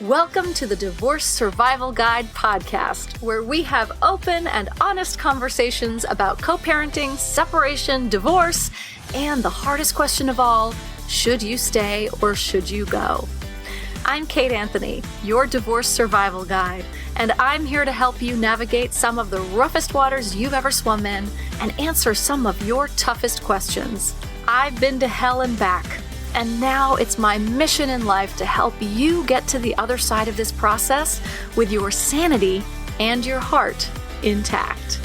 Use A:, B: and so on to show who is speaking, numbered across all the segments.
A: Welcome to the Divorce Survival Guide podcast, where we have open and honest conversations about co-parenting, separation, divorce, and the hardest question of all, should you stay or should you go? I'm Kate Anthony, your divorce survival guide, and I'm here to help you navigate some of the roughest waters you've ever swum in and answer some of your toughest questions. I've been to hell and back, and now it's my mission in life to help you get to the other side of this process with your sanity and your heart intact.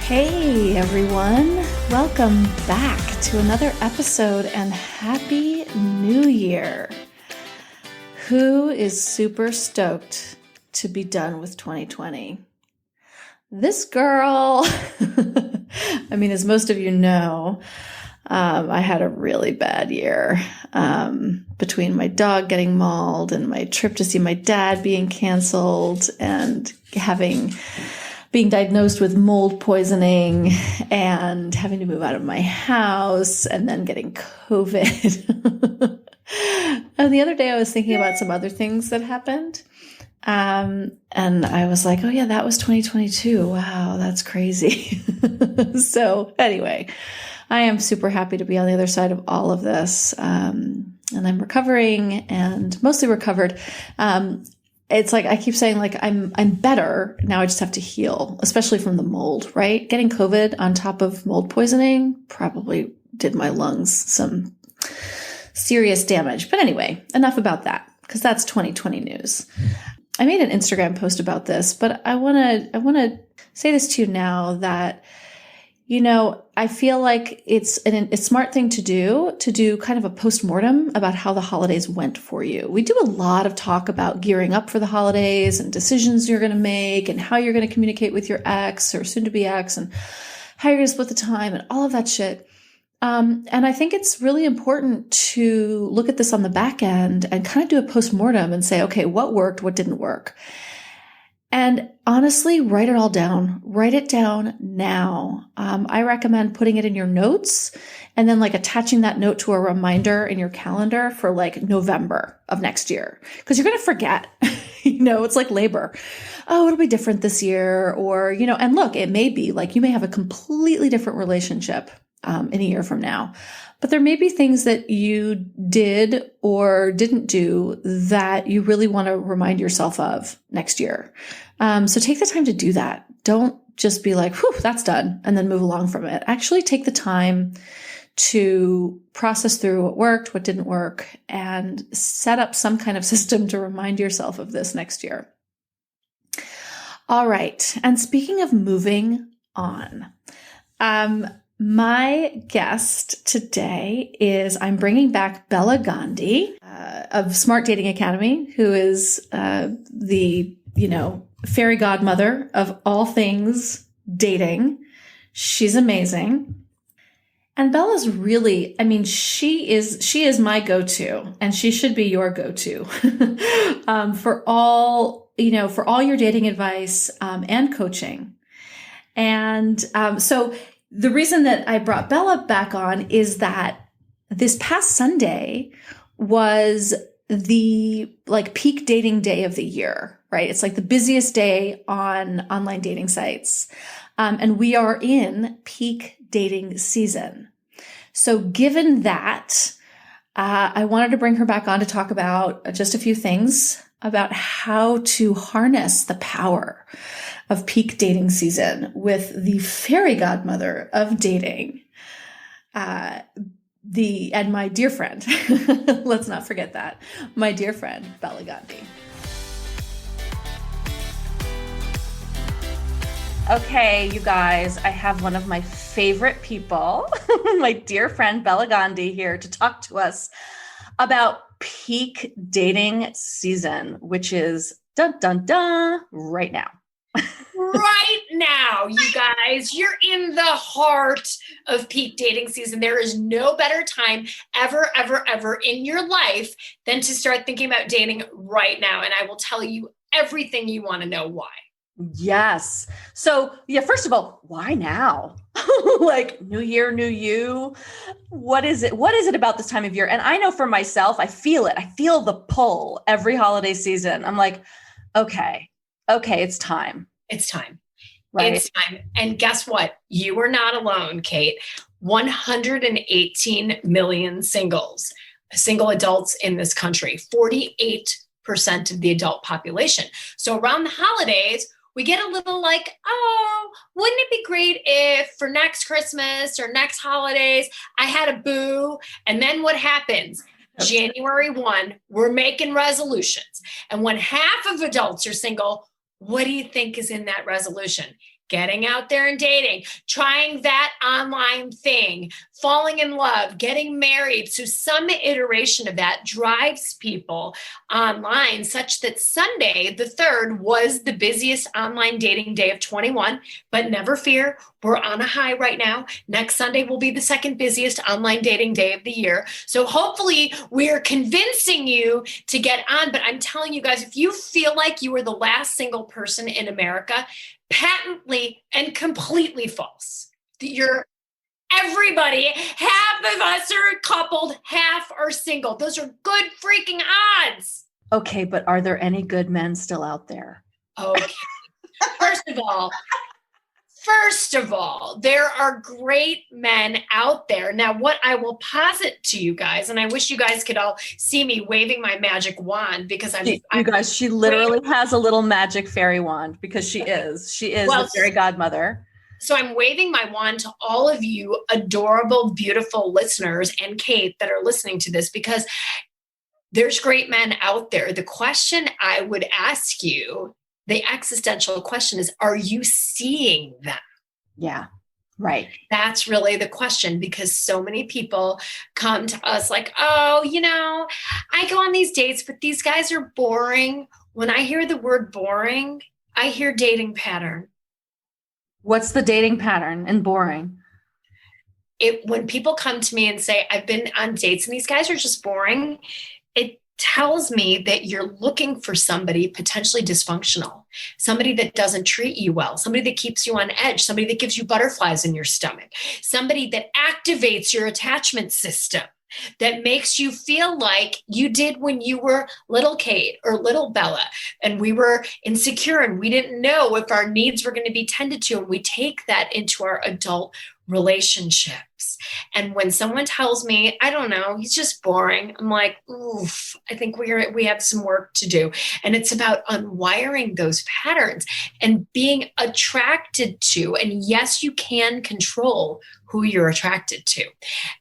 A: Hey everyone, welcome back to another episode and Happy New Year. Who is super stoked to be done with 2020? This girl. I mean, as most of you know, I had a really bad year between my dog getting mauled and my trip to see my dad being canceled and being diagnosed with mold poisoning and having to move out of my house and then getting COVID. And the other day I was thinking about some other things that happened. And I was like, oh yeah, that was 2022. Wow, that's crazy. So anyway, I am super happy to be on the other side of all of this. And I'm recovering and mostly recovered. It's like, I keep saying like, I'm better now. I just have to heal, especially from the mold, right? Getting COVID on top of mold poisoning probably did my lungs some serious damage. But anyway, enough about that because that's 2020 news. I made an Instagram post about this, but I want to say this to you now that, you know, I feel like it's a smart thing to do kind of a postmortem about how the holidays went for you. We do a lot of talk about gearing up for the holidays and decisions you're going to make and how you're going to communicate with your ex or soon to be ex and how you're going to split the time and all of that shit. And I think it's really important to look at this on the back end and kind of do a postmortem and say, okay, what worked? What didn't work? And honestly, write it all down. Write it down now. I recommend putting it in your notes and then like attaching that note to a reminder in your calendar for like November of next year. Because you're going to forget. You know, it's like labor. Oh, it'll be different this year. Or, you know, and look, it may be like you may have a completely different relationship in a year from now. But there may be things that you did or didn't do that you really want to remind yourself of next year. So take the time to do that. Don't just be like, whew, that's done, and then move along from it. Actually take the time to process through what worked, what didn't work, and set up some kind of system to remind yourself of this next year. All right. And speaking of moving on, my guest today is I'm bringing back Bela Gandhi of Smart Dating Academy, who is the, fairy godmother of all things dating. She's amazing. And Bella's really, she is my go-to, and she should be your go-to for all your dating advice and coaching. And so the reason that I brought Bela back on is that this past Sunday was the peak dating day of the year, right? It's like the busiest day on online dating sites. And we are in peak dating season. So given that, I wanted to bring her back on to talk about just a few things about how to harness the power of peak dating season with the fairy godmother of dating, and my dear friend, let's not forget that, my dear friend, Bela Gandhi. Okay, you guys, I have one of my favorite people, my dear friend, Bela Gandhi, here to talk to us about peak dating season, which is dun dun dun right now.
B: Right now, you guys, you're in the heart of peak dating season. There is no better time ever in your life than to start thinking about dating right now. And I will tell you everything you want to know why.
A: Yes. So yeah, first of all, why now? Like new year, new you. What is it? What is it about this time of year? And I know for myself, I feel it. I feel the pull every holiday season. I'm like, okay, it's time.
B: It's time.
A: Right.
B: It's time. And guess what? You are not alone, Kate. 118 million single adults in this country, 48% of the adult population. So around the holidays, we get a little like, oh, wouldn't it be great if for next Christmas or next holidays, I had a boo? And then what happens? January 1, we're making resolutions. And when half of adults are single, what do you think is in that resolution? Getting out there and dating, trying that online thing, falling in love, getting married. So some iteration of that drives people online such that Sunday, the 3rd, was the busiest online dating day of 21. But never fear, we're on a high right now. Next Sunday will be the 2nd busiest online dating day of the year. So hopefully we're convincing you to get on. But I'm telling you guys, if you feel like you are the last single person in America, patently and completely false. You're everybody, half of us are coupled, half are single. Those are good freaking odds.
A: Okay, but are there any good men still out there?
B: Okay. First of all, there are great men out there. Now, what I will posit to you guys, and I wish you guys could all see me waving my magic wand because
A: she literally has a little magic fairy wand because she is the fairy godmother.
B: So I'm waving my wand to all of you adorable, beautiful listeners and Kate that are listening to this because there's great men out there. The question I would ask you, the existential question is, are you seeing them?
A: Yeah, right.
B: That's really the question because so many people come to us like, oh, I go on these dates, but these guys are boring. When I hear the word boring, I hear dating pattern.
A: What's the dating pattern in boring?
B: When people come to me and say, I've been on dates and these guys are just boring, it tells me that you're looking for somebody potentially dysfunctional, somebody that doesn't treat you well, somebody that keeps you on edge, somebody that gives you butterflies in your stomach, somebody that activates your attachment system, that makes you feel like you did when you were little Kate or little Bella, and we were insecure and we didn't know if our needs were going to be tended to. And we take that into our adult relationships. And when someone tells me, I don't know, he's just boring, I'm like, oof, I think we have some work to do. And it's about unwiring those patterns and being attracted to. And yes, you can control who you're attracted to,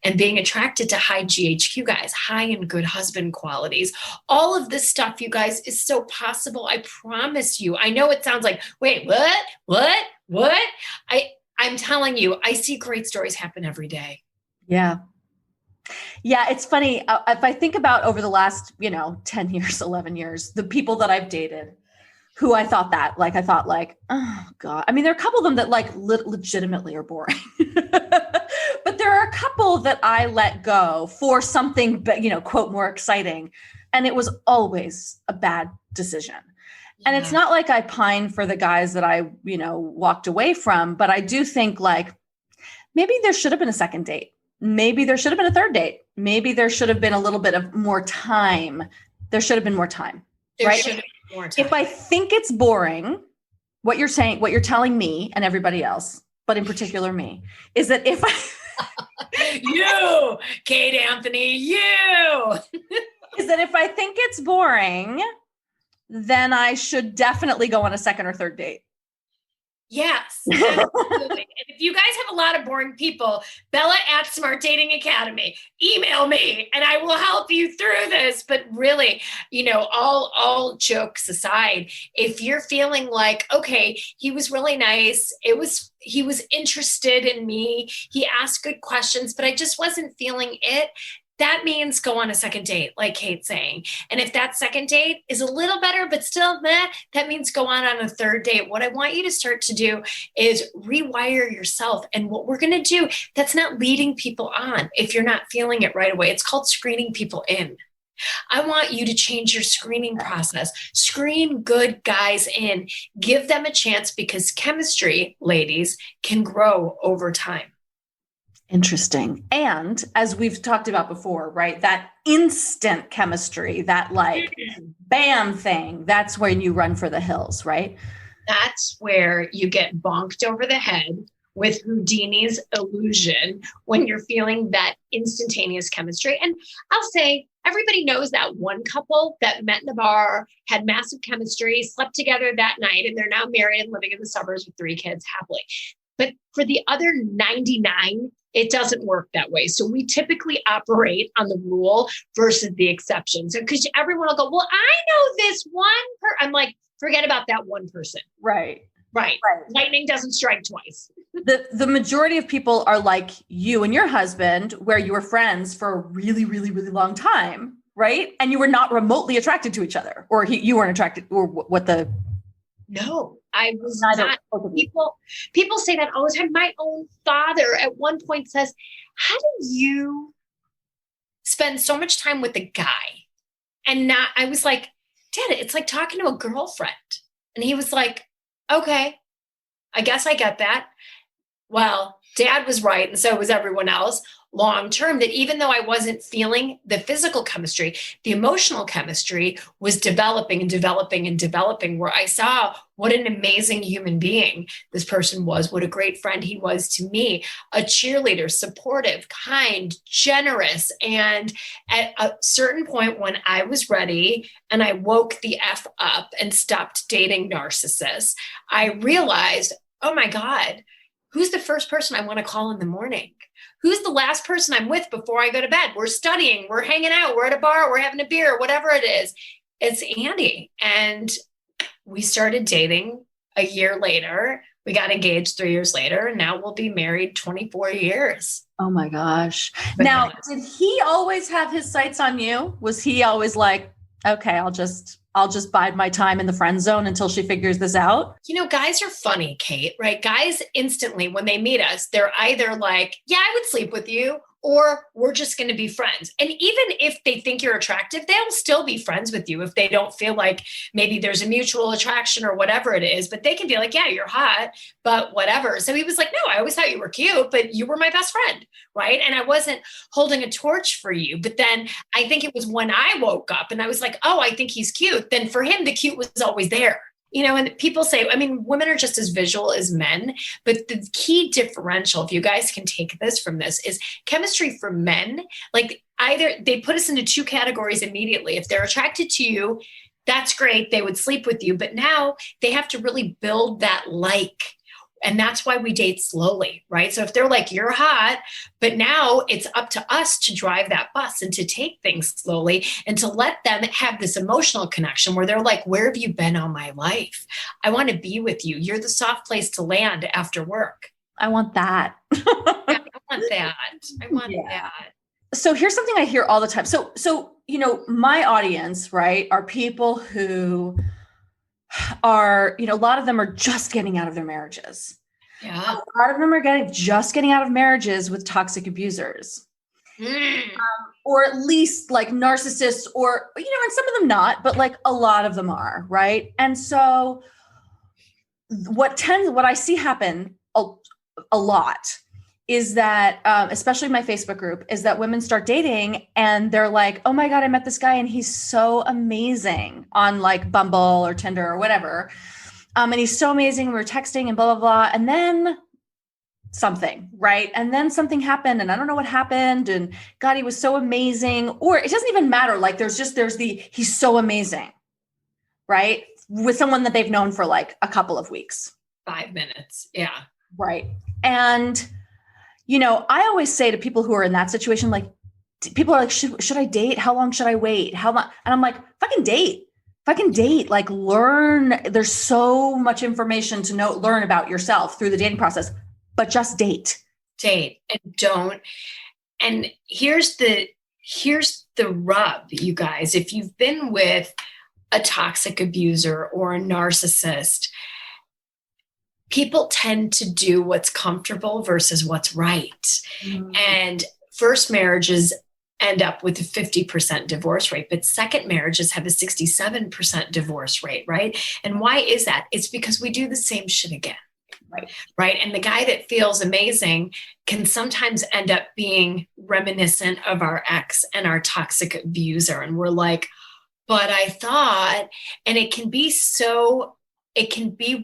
B: and being attracted to high GHQ guys, high and good husband qualities. All of this stuff, you guys, is so possible. I promise you. I know it sounds like, wait, what? I'm telling you, I see great stories happen every day.
A: Yeah. Yeah. It's funny. If I think about over the last, 10 years, 11 years, the people that I've dated who I thought oh God, I mean, there are a couple of them that legitimately are boring, but there are a couple that I let go for something, quote, more exciting. And it was always a bad decision. And it's not like I pine for the guys that I, walked away from, but I do think maybe there should have been a second date. Maybe there should have been a third date. Maybe there should have been a little bit of more time. There should have been more time. Right? More time. If I think it's boring, what you're saying, what you're telling me and everybody else, but in particular me, is that if
B: you, Kate Anthony,
A: is that if I think it's boring, then I should definitely go on a second or third date.
B: Yes, absolutely. And if you guys have a lot of boring people, Bella at Smart Dating Academy, email me and I will help you through this. But really, all jokes aside, if you're feeling like, okay, he was really nice, he was interested in me, he asked good questions, but I just wasn't feeling it, that means go on a second date, like Kate's saying. And if that second date is a little better, but still that means go on a third date. What I want you to start to do is rewire yourself. And what we're going to do, that's not leading people on if you're not feeling it right away. It's called screening people in. I want you to change your screening process. Screen good guys in. Give them a chance because chemistry, ladies, can grow over time.
A: Interesting. And as we've talked about before, right, that instant chemistry, that like bam thing, that's when you run for the hills, right?
B: That's where you get bonked over the head with Houdini's illusion when you're feeling that instantaneous chemistry. And I'll say, everybody knows that one couple that met in the bar, had massive chemistry, slept together that night, and they're now married and living in the suburbs with 3 kids happily. But for the other 99, it doesn't work that way. So we typically operate on the rule versus the exception. So because everyone will go, well, I know this one I'm like, forget about that one person.
A: Right.
B: Lightning doesn't strike twice.
A: The majority of people are like you and your husband, where you were friends for a really, really, really long time, right? And you were not remotely attracted to each other, or you weren't attracted, or what the...
B: No, I was not. People say that all the time. My own father at one point says, how do you spend so much time with a guy? And not, I was like, Dad, it's like talking to a girlfriend. And he was like, okay, I guess I get that. Well, Dad was right, and so was everyone else long term, that even though I wasn't feeling the physical chemistry, the emotional chemistry was developing and developing and developing, where I saw what an amazing human being this person was, what a great friend he was to me, a cheerleader, supportive, kind, generous. And at a certain point when I was ready and I woke the F up and stopped dating narcissists, I realized, oh my God, who's the first person I want to call in the morning? Who's the last person I'm with before I go to bed? We're studying, we're hanging out, we're at a bar, we're having a beer, whatever it is. It's Andy. And we started dating a year later. We got engaged 3 years later, and now we'll be married 24 years.
A: Oh my gosh. Now, did he always have his sights on you? Was he always like, okay, I'll just bide my time in the friend zone until she figures this out?
B: You know, guys are funny, Kate, right? Guys instantly, when they meet us, they're either like, yeah, I would sleep with you, or we're just going to be friends. And even if they think you're attractive, they'll still be friends with you if they don't feel like maybe there's a mutual attraction or whatever it is. But they can be like, yeah, you're hot, but whatever. So he was like, no, I always thought you were cute, but you were my best friend, right? And I wasn't holding a torch for you. But then I think it was when I woke up and I was like, oh, I think he's cute. Then for him, the cute was always there. You know, and people say, I mean, women are just as visual as men, but the key differential, if you guys can take this from this, is chemistry for men. Like, either they put us into 2 categories immediately. If they're attracted to you, that's great. They would sleep with you, but now they have to really build that like. And that's why we date slowly, right? So if they're like, you're hot, but now it's up to us to drive that bus and to take things slowly and to let them have this emotional connection where they're like, where have you been all my life? I want to be with you. You're the soft place to land after work.
A: I want that.
B: Yeah, I want that. I want that.
A: So here's something I hear all the time. So, you know, my audience, right, are people who are, you know, a lot of them are just getting out of their marriages.
B: Yeah.
A: A lot of them are just getting out of marriages with toxic abusers. Or at least like narcissists, or, you know, and some of them not, but like a lot of them are, right? And so what I see happen a lot is that, especially my Facebook group, is that women start dating and they're like, oh my God, I met this guy and he's so amazing on like Bumble or Tinder or whatever. And he's so amazing. We were texting and blah, blah, blah. And then something, right? And then something happened and I don't know what happened. And God, he was so amazing. Or it doesn't even matter. Like there's he's so amazing, right? With someone that they've known for like a couple of weeks.
B: 5 minutes. Yeah.
A: Right. And you know, I always say to people who are in that situation, like, people are like, should I date? How long should I wait? How long? And I'm like, fucking date, like learn. There's so much information to learn about yourself through the dating process, but just date
B: and don't. And here's the rub, you guys. If you've been with a toxic abuser or a narcissist, people tend to do what's comfortable versus what's right. And first marriages end up with a 50% divorce rate, but second marriages have a 67% divorce rate, right? And why is that? It's because we do the same shit again. Right. And the guy that feels amazing can sometimes end up being reminiscent of our ex and our toxic abuser. And we're like, but I thought, and it can be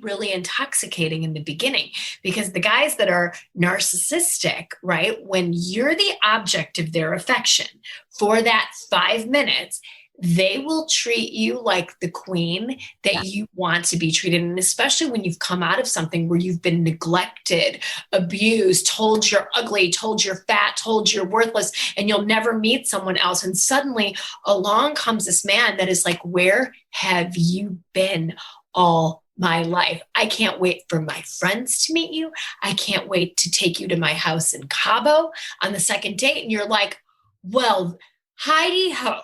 B: really intoxicating in the beginning, because the guys that are narcissistic, right, when you're the object of their affection for that 5 minutes, they will treat you like the queen that you want to be treated. And especially when you've come out of something where you've been neglected, abused, told you're ugly, told you're fat, told you're worthless, and you'll never meet someone else. And suddenly along comes this man that is like, where have you been all my life? I can't wait for my friends to meet you. I can't wait to take you to my house in Cabo on the second date. And you're like, well, Heidi ho.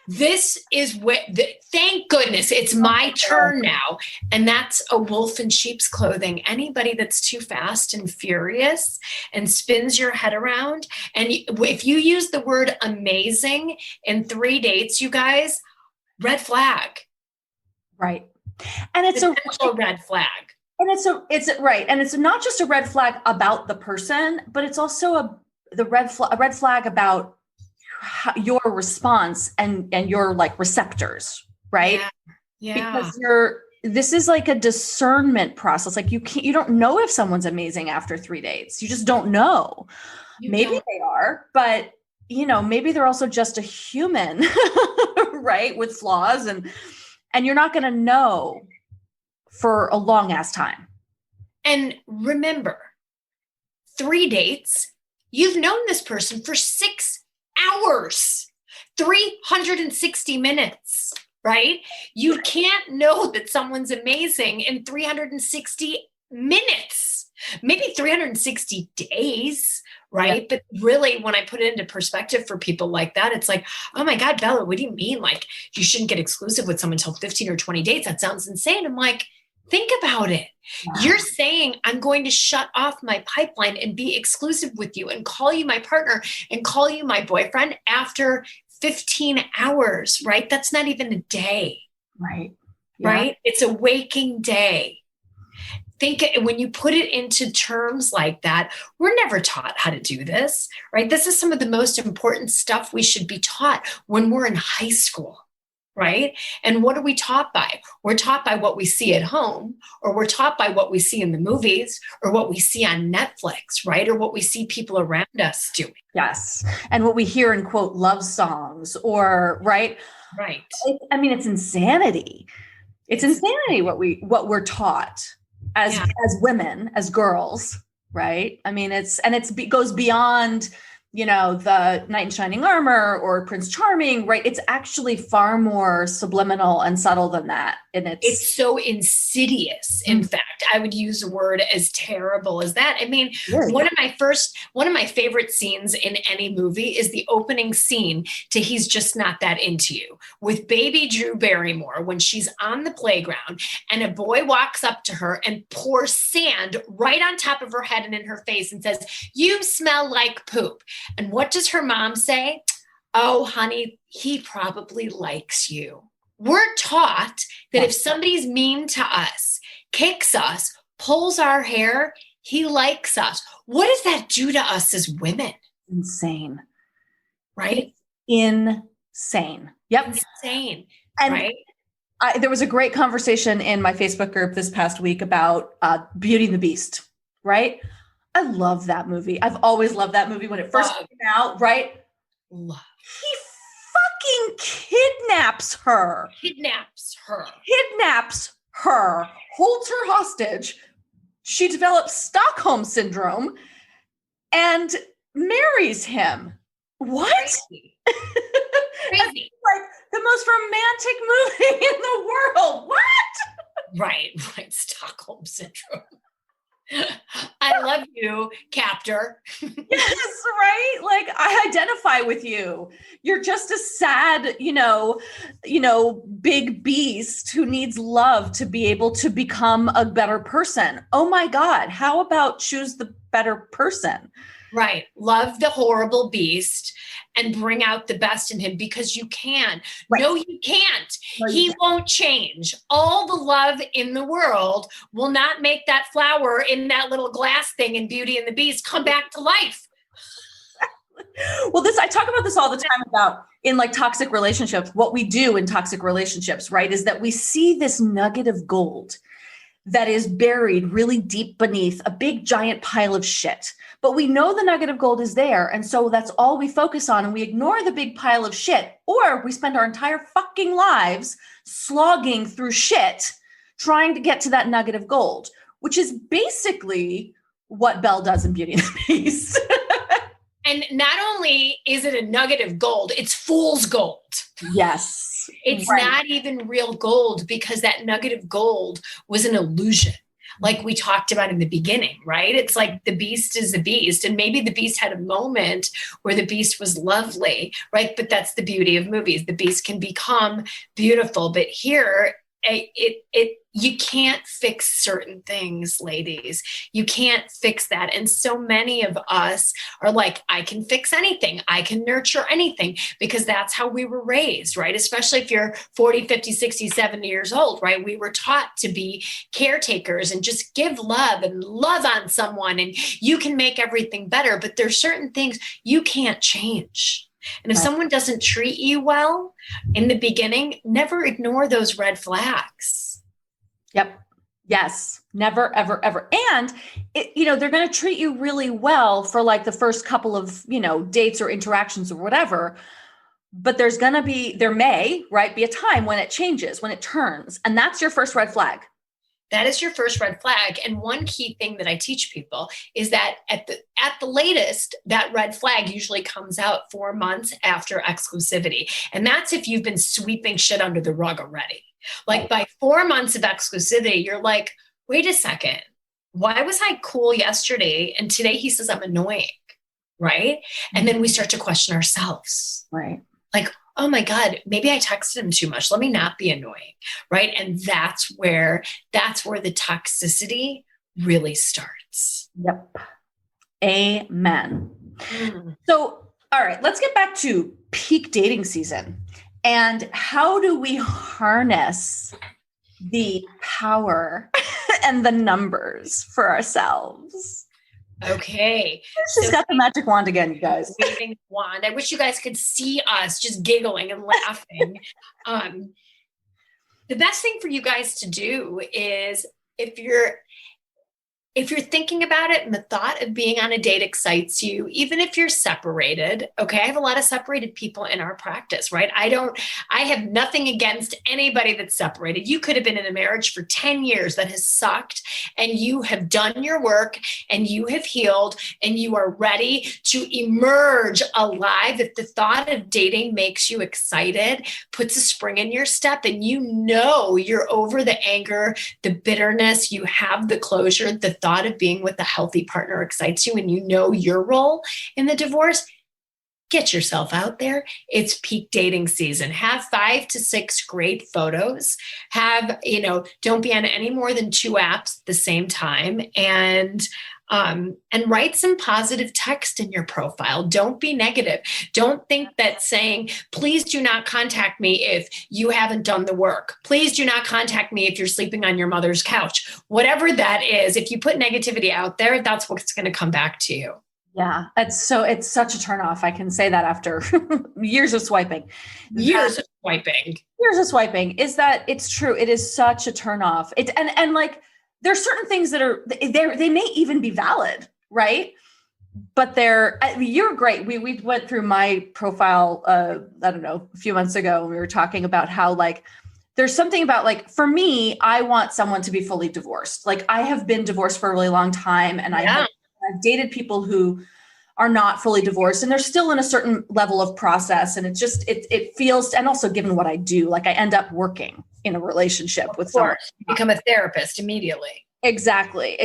B: This is what, thank goodness, it's my turn now. And that's a wolf in sheep's clothing. Anybody that's too fast and furious and spins your head around. And if you use the word amazing in 3 dates, you guys, red flag.
A: Right. And it's a
B: red flag.
A: And it's right. And it's not just a red flag about the person, but it's also a red flag about your response and your like receptors, right?
B: Yeah.
A: Because this is like a discernment process. Like you don't know if someone's amazing after 3 dates. You just don't know. Maybe they are, but maybe they're also just a human, right? With flaws, and you're not going to know for a long ass time.
B: And remember, 3 dates, you've known this person for 6 hours, 360 minutes, right? You can't know that someone's amazing in 360 minutes, maybe 360 days, right? Yeah. But really, when I put it into perspective for people like that, it's like, oh my God, Bella, what do you mean? Like, you shouldn't get exclusive with someone until 15 or 20 dates. That sounds insane. I'm like, think about it. Wow. You're saying I'm going to shut off my pipeline and be exclusive with you and call you my partner and call you my boyfriend after 15 hours, right? That's not even a day.
A: Right. Yeah.
B: Right? It's a waking day. Think when you put it into terms like that, we're never taught how to do this, right? This is some of the most important stuff we should be taught when we're in high school. Right? And what are we taught by? We're taught by what we see at home, or we're taught by what we see in the movies, or what we see on Netflix, right? Or what we see people around us doing.
A: Yes. And what we hear in quote love songs, or right?
B: Right.
A: It's insanity. It's insanity what we're taught as women, as girls, right? It goes beyond the knight in shining armor or Prince Charming, right? It's actually far more subliminal and subtle than that. And
B: it's so insidious. In fact, I would use a word as terrible as that. One of my favorite scenes in any movie is the opening scene to He's Just Not That Into You with baby Drew Barrymore, when she's on the playground and a boy walks up to her and pours sand right on top of her head and in her face and says, "You smell like poop." And what does her mom say? "Oh, honey, he probably likes you." We're taught that if somebody's mean to us, kicks us, pulls our hair, he likes us. What does that do to us as women?
A: Insane.
B: Right?
A: Insane. Yep.
B: Insane.
A: And
B: right?
A: There was a great conversation in my Facebook group this past week about Beauty and the Beast, right? I love that movie. I've always loved that movie when it first came out, right?
B: Love.
A: He fucking kidnaps her, holds her hostage. She develops Stockholm syndrome and marries him. What?
B: Crazy. Crazy.
A: Like the most romantic movie in the world. What?
B: Right. Stockholm syndrome. I love you, captor.
A: Yes, right? Like, I identify with you. You're just a sad, big beast who needs love to be able to become a better person. Oh my God. How about choose the better person?
B: Right. Love the horrible beast and bring out the best in him because you can.
A: Right.
B: No, you can't.
A: No, you
B: He
A: can't.
B: won't change. All the love in the world will not make that flower in that little glass thing in Beauty and the Beast come back to life.
A: Well, I talk about this all the time about in like toxic relationships. What we do in toxic relationships, right, is that we see this nugget of gold that is buried really deep beneath a big giant pile of shit. But we know the nugget of gold is there. And so that's all we focus on. And we ignore the big pile of shit, or we spend our entire fucking lives slogging through shit, trying to get to that nugget of gold, which is basically what Belle does in Beauty and the Beast.
B: And not only is it a nugget of gold, it's fool's gold.
A: Yes.
B: It's not even real gold because that nugget of gold was an illusion. Like we talked about in the beginning, right? It's like the beast is the beast. And maybe the beast had a moment where the beast was lovely, right? But that's the beauty of movies. The beast can become beautiful. But here, you can't fix certain things, ladies. You can't fix that. And so many of us are like, I can fix anything. I can nurture anything because that's how we were raised, right? Especially if you're 40, 50, 60, 70 years old, right? We were taught to be caretakers and just give love and love on someone and you can make everything better. But there's certain things you can't change. And if someone doesn't treat you well in the beginning, never ignore those red flags.
A: Yep. Yes. Never, ever, ever. And, they're going to treat you really well for like the first couple of, dates or interactions or whatever. But there may, right, be a time when it changes, when it turns. And that's your first red flag.
B: That is your first red flag. And one key thing that I teach people is that at the latest, that red flag usually comes out 4 months after exclusivity. And that's if you've been sweeping shit under the rug already. Like by 4 months of exclusivity, you're like, wait a second, why was I cool yesterday? And today he says I'm annoying, right? And then we start to question ourselves.
A: Right.
B: Like, oh my God, maybe I texted him too much. Let me not be annoying, right? And that's where the toxicity really starts.
A: Yep. Amen. So, all right, let's get back to peak dating season. And how do we harness the power and the numbers for ourselves?
B: Okay.
A: She's got the magic wand again, you guys.
B: Waving wand. I wish you guys could see us just giggling and laughing. The best thing for you guys to do is if you're thinking about it and the thought of being on a date excites you, even if you're separated, okay, I have a lot of separated people in our practice, right? I have nothing against anybody that's separated. You could have been in a marriage for 10 years that has sucked and you have done your work and you have healed and you are ready to emerge alive. If the thought of dating makes you excited, puts a spring in your step and you're over the anger, the bitterness, you have the closure, the thought of being with a healthy partner excites you and you know your role in the divorce, get yourself out there. It's peak dating season. Have 5 to 6 great photos. Don't be on any more than 2 apps at the same time and write some positive text in your profile. Don't be negative. Don't think that saying, please do not contact me if you haven't done the work. Please do not contact me if you're sleeping on your mother's couch. Whatever that is, if you put negativity out there, that's what's going to come back to you.
A: Yeah, it's such a turnoff. I can say that after years of swiping.
B: Years of swiping
A: Is that it's true. It is such a turnoff. And like, there's certain things that they may even be valid, right? But you're great. We went through my profile, I don't know, a few months ago, and we were talking about how like, there's something about like, for me, I want someone to be fully divorced. Like I have been divorced for a really long time and I've dated people who are not fully divorced and they're still in a certain level of process. And it feels, and also given what I do, like I end up working in a relationship with someone.
B: You become a therapist immediately.
A: Exactly.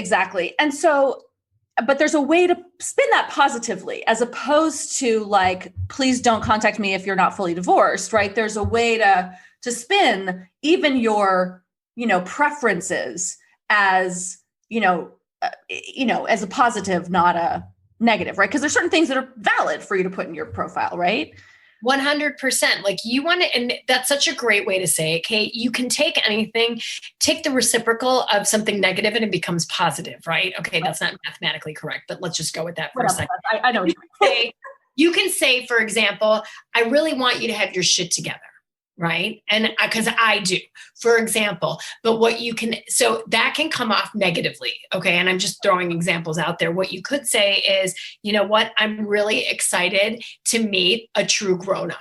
A: And so, but there's a way to spin that positively as opposed to like, please don't contact me if you're not fully divorced, right? There's a way to spin even your, preferences as, as a positive, not
C: negative, right? Because there's certain things that are valid for you to put in your profile, right?
B: 100%. Like you want to, and that's such a great way to say it, Kate. You can take anything, take the reciprocal of something negative and it becomes positive, right? Okay, that's not mathematically correct, but let's just go with that for a second.
C: I know.
B: You can say, for example, I really want you to have your shit together. Right. And because I do, for example, but what you can, so that can come off negatively. Okay. And I'm just throwing examples out there. What you could say is, you know what, I'm really excited to meet a true grown up.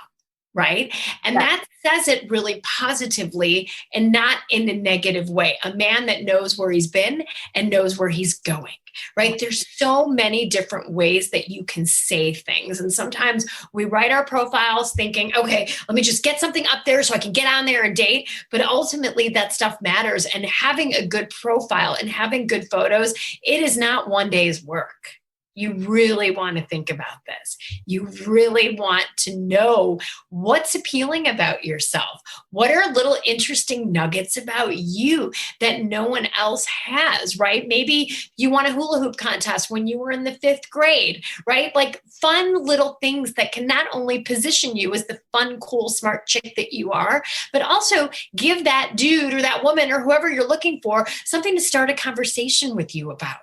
B: Right. And that says it really positively and not in a negative way. A man that knows where he's been and knows where he's going. Right. There's so many different ways that you can say things. And sometimes we write our profiles thinking, okay, let me just get something up there so I can get on there and date. But ultimately that stuff matters. And having a good profile and having good photos, it is not one day's work. You really want to think about this. You really want to know what's appealing about yourself. What are little interesting nuggets about you that no one else has, right? Maybe you won a hula hoop contest when you were in the 5th grade, right? Like fun little things that can not only position you as the fun, cool, smart chick that you are, but also give that dude or that woman or whoever you're looking for something to start a conversation with you about.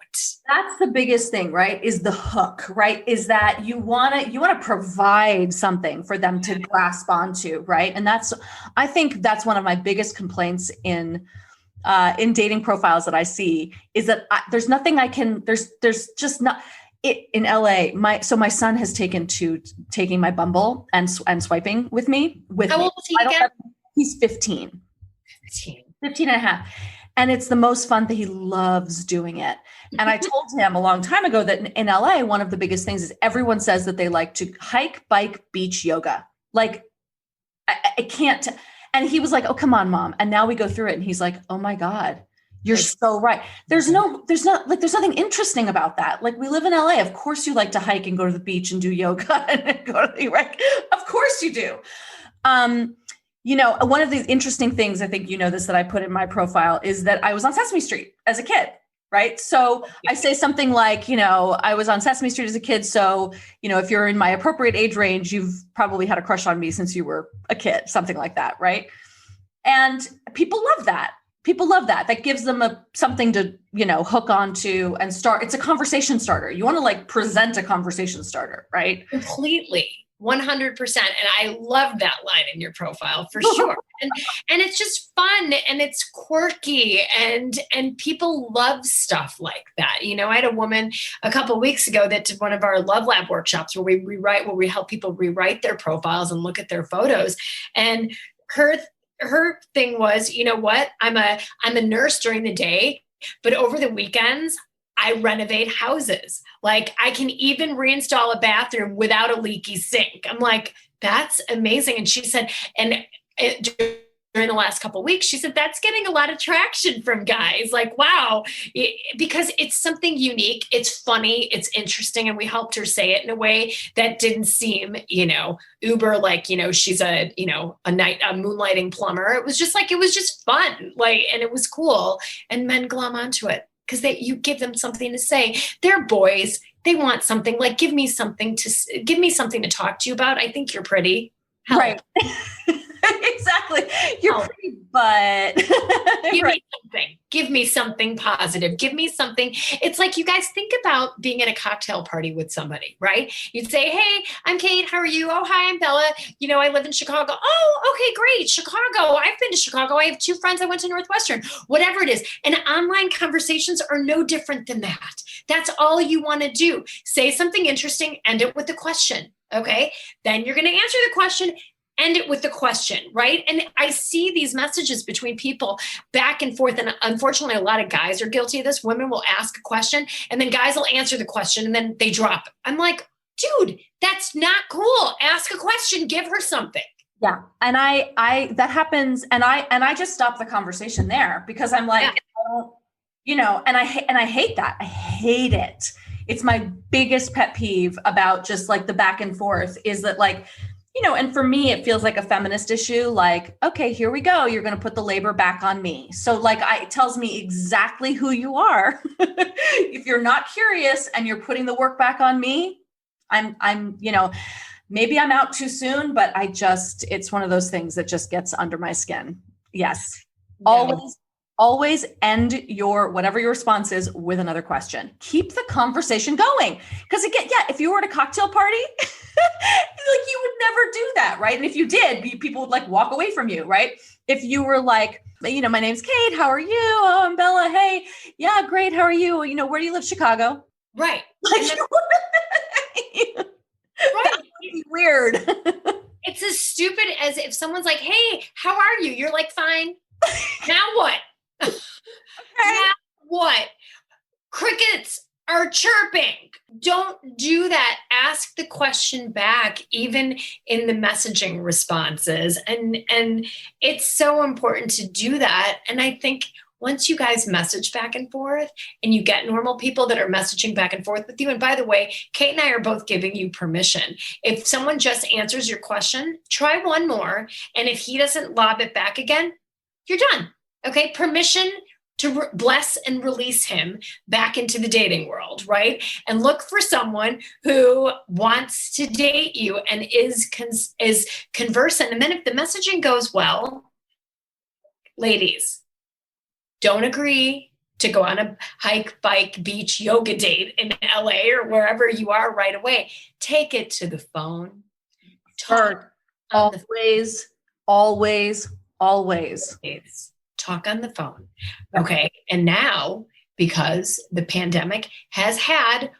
C: That's the biggest thing, right? Is the hook, right? Is that you want to provide something for them to grasp onto, right? And I think that's one of my biggest complaints in dating profiles that I see is that there's nothing I can. There's just not it in LA. My son has taking my Bumble and swiping with me.
B: How old is he again?
C: He's 15. 15 and a half. And it's the most fun that he loves doing it. And I told him a long time ago that in LA, one of the biggest things is everyone says that they like to hike, bike, beach, yoga. Like I can't. And he was like, oh, come on, mom. And now we go through it. And he's like, oh my God, you're so right. There's nothing interesting about that. Like we live in LA. Of course you like to hike and go to the beach and do yoga and go to the rec. Of course you do. You know, one of the interesting things, I think you know this, that I put in my profile is that I was on Sesame Street as a kid, right? So I say something like, you know, I was on Sesame Street as a kid. So, you know, if you're in my appropriate age range, you've probably had a crush on me since you were a kid, something like that, right? And people love that. People love that. That gives them something to, you know, hook onto and start. It's a conversation starter. You want to like present a conversation starter, right?
B: Completely. 100%. And I love that line in your profile for sure. And it's just fun and it's quirky and people love stuff like that. You know, I had a woman a couple of weeks ago that did one of our Love Lab workshops where we help people rewrite their profiles and look at their photos. And her thing was, you know what? I'm a nurse during the day, but over the weekends, I renovate houses. Like I can even reinstall a bathroom without a leaky sink. I'm like, that's amazing. And she said, during the last couple of weeks, she said, that's getting a lot of traction from guys. Like, wow, because it's something unique. It's funny. It's interesting. And we helped her say it in a way that didn't seem, you know, uber, like, you know, she's a moonlighting plumber. It was just fun. Like, and it was cool. And men glom onto it. Because you give them something to say. They're boys. They want something. Like, give me something to talk to you about. I think you're pretty. Help.
C: Right. Exactly. You're pretty, but
B: give me something positive. Give me something. It's like you guys think about being at a cocktail party with somebody, right? You'd say, hey, I'm Kate. How are you? Oh, hi, I'm Bella. You know, I live in Chicago. Oh, okay, great. Chicago. I've been to Chicago. I have 2 friends. I went to Northwestern, whatever it is. And online conversations are no different than that. That's all you want to do. Say something interesting, end it with a question. Okay. Then you're going to answer the question. End it with the question, right? And I see these messages between people back and forth. And unfortunately, a lot of guys are guilty of this. Women will ask a question and then guys will answer the question and then they drop it. I'm like, dude, that's not cool. Ask a question, give her something.
C: Yeah. And I that happens. And I just stop the conversation there because I'm like, you know, and I hate that. I hate it. It's my biggest pet peeve about just like the back and forth is that like, and for me, it feels like a feminist issue. Like, okay, here we go. You're going to put the labor back on me. So like, it tells me exactly who you are. If you're not curious and you're putting the work back on me, I'm, maybe I'm out too soon, but it's one of those things that just gets under my skin. Yes. Yeah. Always end whatever your response is with another question. Keep the conversation going. Because again, if you were at a cocktail party, like you would never do that, right? And if you did, people would like walk away from you, right? If you were like, my name's Kate, how are you? Oh, I'm Bella. Hey, yeah, great. How are you? Where do you live? Chicago.
B: Right.
C: Like, that would be weird.
B: It's as stupid as if someone's like, hey, how are you? You're like, fine. Now what?
C: Okay.
B: Now what? Crickets are chirping. Don't do that. Ask the question back, even in the messaging responses. And it's so important to do that. And I think once you guys message back and forth and you get normal people that are messaging back and forth with you, and by the way, Kate and I are both giving you permission. If someone just answers your question, try one more. And if he doesn't lob it back again, you're done. Okay. Permission to bless and release him back into the dating world, right? And look for someone who wants to date you and is conversant. And then if the messaging goes well, ladies, don't agree to go on a hike, bike, beach, yoga date in LA or wherever you are right away. Take it to the phone.
C: Always.
B: Talk on the phone. Okay. And now, because the pandemic has had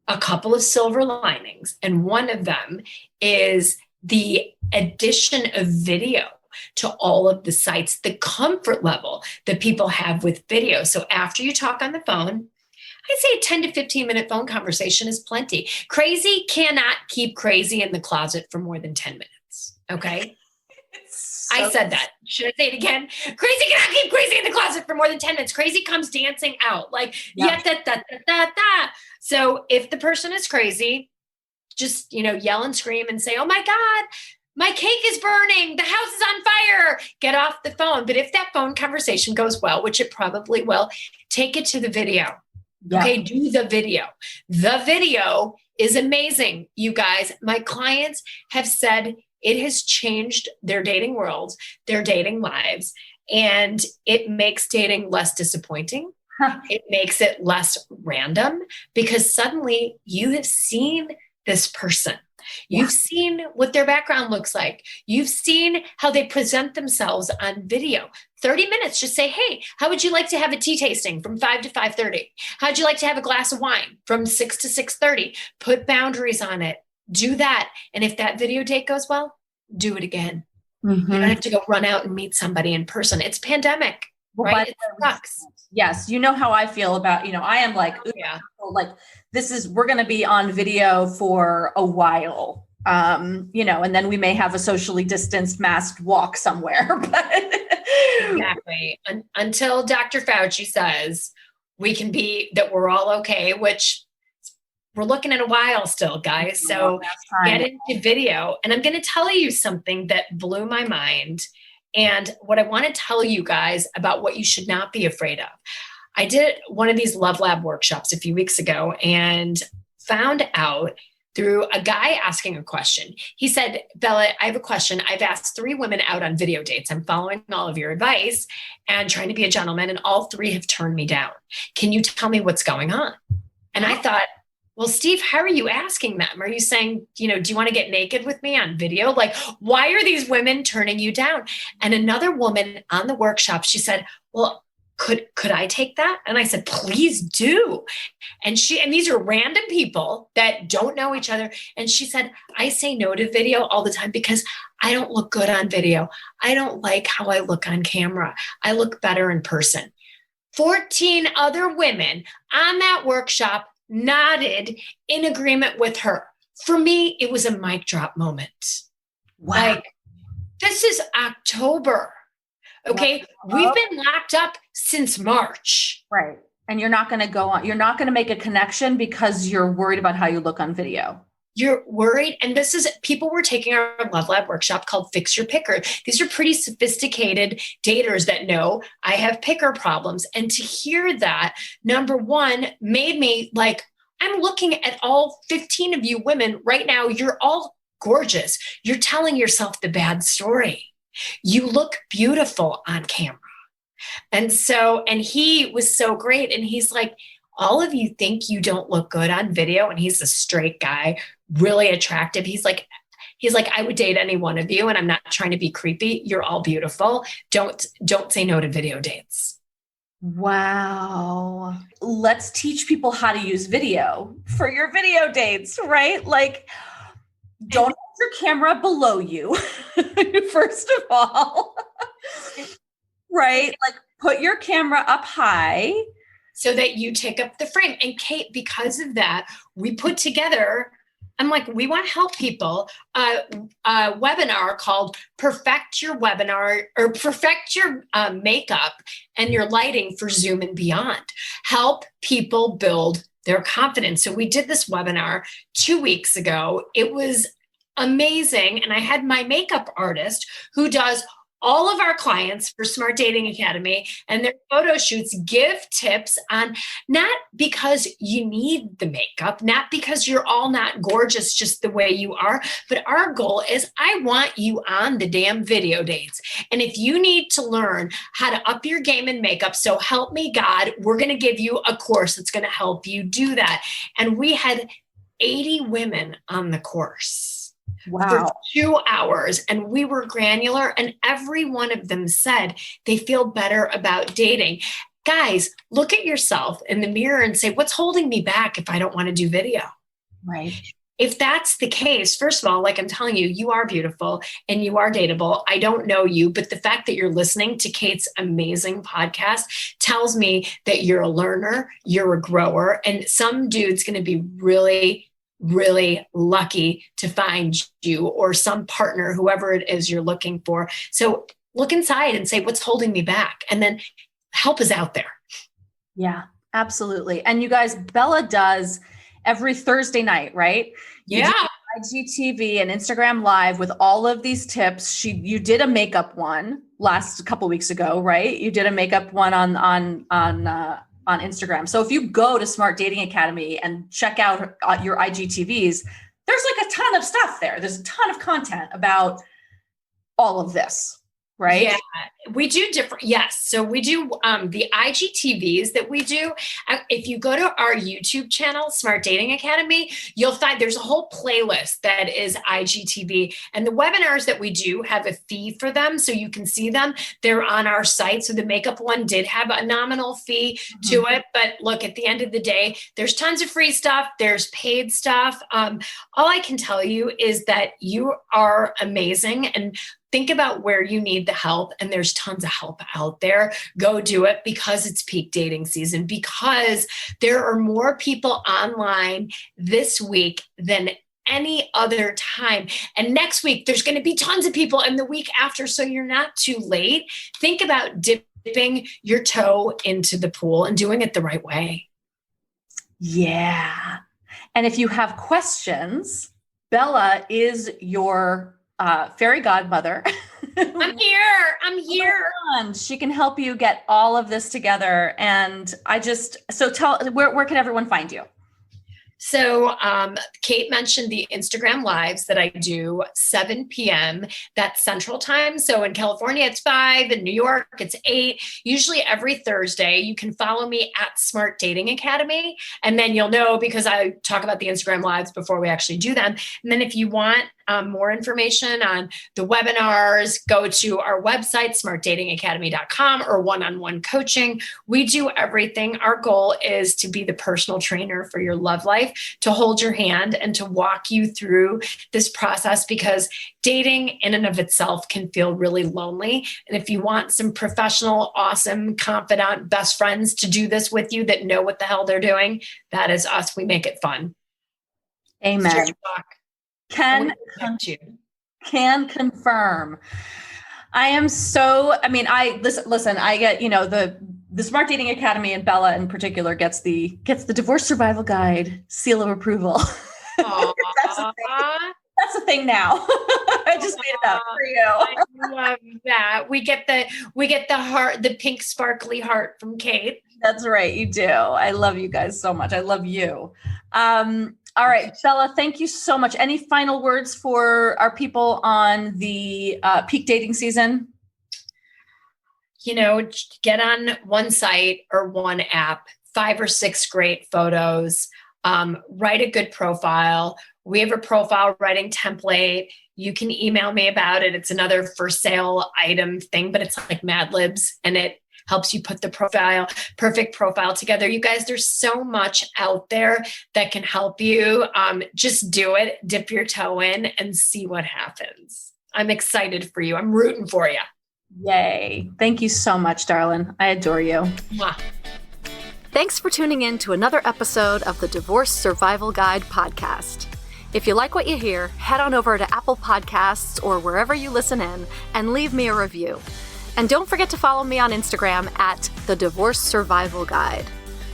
B: a couple of silver linings, and one of them is the addition of video to all of the sites, the comfort level that people have with video. So after you talk on the phone, I'd say a 10 to 15 minute phone conversation is plenty. Crazy cannot keep crazy in the closet for more than 10 minutes. Okay. I said that. Should I say it again? Crazy cannot keep crazy in the closet for more than 10 minutes. Crazy comes dancing out like, So if the person is crazy, just, yell and scream and say, oh my God, my cake is burning. The house is on fire. Get off the phone. But if that phone conversation goes well, which it probably will, take it to the video. Yeah. Okay, do the video. The video is amazing, you guys. My clients have said it has changed their dating world, their dating lives, and it makes dating less disappointing. It makes it less random because suddenly you have seen this person. You've seen what their background looks like. You've seen how they present themselves on video. 30 minutes, just say, hey, how would you like to have a tea tasting from 5 to 5:30? How'd you like to have a glass of wine from 6 to 6:30? Put boundaries on it. Do that. And if that video date goes well, do it again. Mm-hmm. You don't have to go run out and meet somebody in person. It's pandemic, right? It sucks.
C: Yes. You know how I feel about, I am like, like we're going to be on video for a while, and then we may have a socially distanced masked walk somewhere.
B: Exactly. Until Dr. Fauci says that we're all okay, which we're looking at a while still, guys. So get into video. And I'm going to tell you something that blew my mind. And what I want to tell you guys about what you should not be afraid of. I did one of these Love Lab workshops a few weeks ago and found out through a guy asking a question. He said, Bella, I have a question. I've asked 3 women out on video dates. I'm following all of your advice and trying to be a gentleman, and all 3 have turned me down. Can you tell me what's going on? And I thought, well, Steve, how are you asking them? Are you saying, do you want to get naked with me on video? Like, why are these women turning you down? And another woman on the workshop, she said, well, could I take that? And I said, please do. And these are random people that don't know each other. And she said, I say no to video all the time because I don't look good on video. I don't like how I look on camera. I look better in person. 14 other women on that workshop nodded in agreement with her. For me, it was a mic drop moment. Wow. Like, this is October. Okay. Wow. We've been locked up since March.
C: Right. And you're not going to go on. You're not going to make a connection because you're worried about how you look on video.
B: you're worried. And this is, people were taking our Love Lab workshop called Fix Your Picker. These are pretty sophisticated daters that know I have picker problems. And to hear that, number one, made me like, I'm looking at all 15 of you women right now. You're all gorgeous. You're telling yourself the bad story. You look beautiful on camera. And he was so great. And he's like, all of you think you don't look good on video. And he's a straight guy, really attractive. He's like, I would date any one of you. And I'm not trying to be creepy. You're all beautiful. Don't say no to video dates.
C: Wow. Let's teach people how to use video for your video dates, right? Like, don't have your camera below you, first of all, right? Like, put your camera up high
B: so that you take up the frame. And Kate, because of that, we put together, I'm like, we want to help people, a webinar called Perfect Your Webinar, or Perfect Your Makeup and Your Lighting for Zoom and Beyond. Help people build their confidence. So we did this webinar 2 weeks ago. It was amazing. And I had my makeup artist who does all of our clients for Smart Dating Academy and their photo shoots give tips on, not because you need the makeup, not because you're all not gorgeous just the way you are, but our goal is I want you on the damn video dates. And if you need to learn how to up your game in makeup, so help me God, we're going to give you a course that's going to help you do that. And we had 80 women on the course.
C: Wow.
B: For 2 hours, and we were granular, and every one of them said they feel better about dating. Guys, look at yourself in the mirror and say, what's holding me back if I don't want to do video?
C: Right.
B: If that's the case, first of all, like I'm telling you, you are beautiful and you are dateable. I don't know you, but the fact that you're listening to Kate's amazing podcast tells me that you're a learner, you're a grower, and some dude's going to be really lucky to find you or some partner, whoever it is you're looking for. So look inside and say, what's holding me back? And then help is out there.
C: Yeah, absolutely. And you guys, Bella does every Thursday night, right?
B: Yeah.
C: IGTV and Instagram Live with all of these tips. You did a makeup one last couple weeks ago, right? You did a makeup one on Instagram. So if you go to Smart Dating Academy and check out your IGTVs, there's like a ton of stuff there. There's a ton of content about all of this, right?
B: Yeah, we do different. Yes. So we do the IGTVs that we do. If you go to our YouTube channel, Smart Dating Academy, you'll find there's a whole playlist that is IGTV. And the webinars that we do have a fee for them. So you can see them. They're on our site. So the makeup one did have a nominal fee to it. But look, at the end of the day, there's tons of free stuff. There's paid stuff. All I can tell you is that you are amazing. And think about where you need the help, and there's tons of help out there. Go do it, because it's peak dating season, because there are more people online this week than any other time. And next week, there's going to be tons of people, and the week after, so you're not too late. Think about dipping your toe into the pool and doing it the right way.
C: Yeah. And if you have questions, Bella is your fairy godmother.
B: I'm here.
C: She can help you get all of this together. And where can everyone find you?
B: So Kate mentioned the Instagram lives that I do 7 p.m. That's Central Time. So in California, it's 5. In New York, it's 8. Usually every Thursday. You can follow me at Smart Dating Academy. And then you'll know, because I talk about the Instagram lives before we actually do them. And then if you want more information on the webinars, go to our website, smartdatingacademy.com, or one-on-one coaching. We do everything. Our goal is to be the personal trainer for your love life, to hold your hand and to walk you through this process, because dating in and of itself can feel really lonely. And if you want some professional, awesome, confidant, best friends to do this with you that know what the hell they're doing, that is us. We make it fun.
C: Amen. Can confirm. Listen, I get, the Smart Dating Academy, and Bella in particular gets the Divorce Survival Guide seal of approval. That's That's the thing now. I just made it up for you.
B: I love that. We get the heart, the pink sparkly heart from Kate.
C: That's right. You do. I love you guys so much. I love you. All right, Bella, thank you so much. Any final words for our people on the peak dating season?
B: Get on one site or one app, 5 or 6 great photos, write a good profile. We have a profile writing template. You can email me about it. It's another for sale item thing, but it's like Mad Libs, and it helps you put the perfect profile together. You guys, there's so much out there that can help you. Just do it, dip your toe in and see what happens. I'm excited for you. I'm rooting for you.
C: Yay. Thank you so much, darling. I adore you.
B: Mwah.
A: Thanks for tuning in to another episode of the Divorce Survival Guide podcast. If you like what you hear, head on over to Apple Podcasts or wherever you listen in and leave me a review. And don't forget to follow me on Instagram at the Divorce Survival Guide.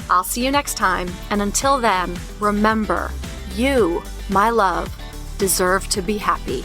A: I'll see you next time. And until then, remember, you, my love, deserve to be happy.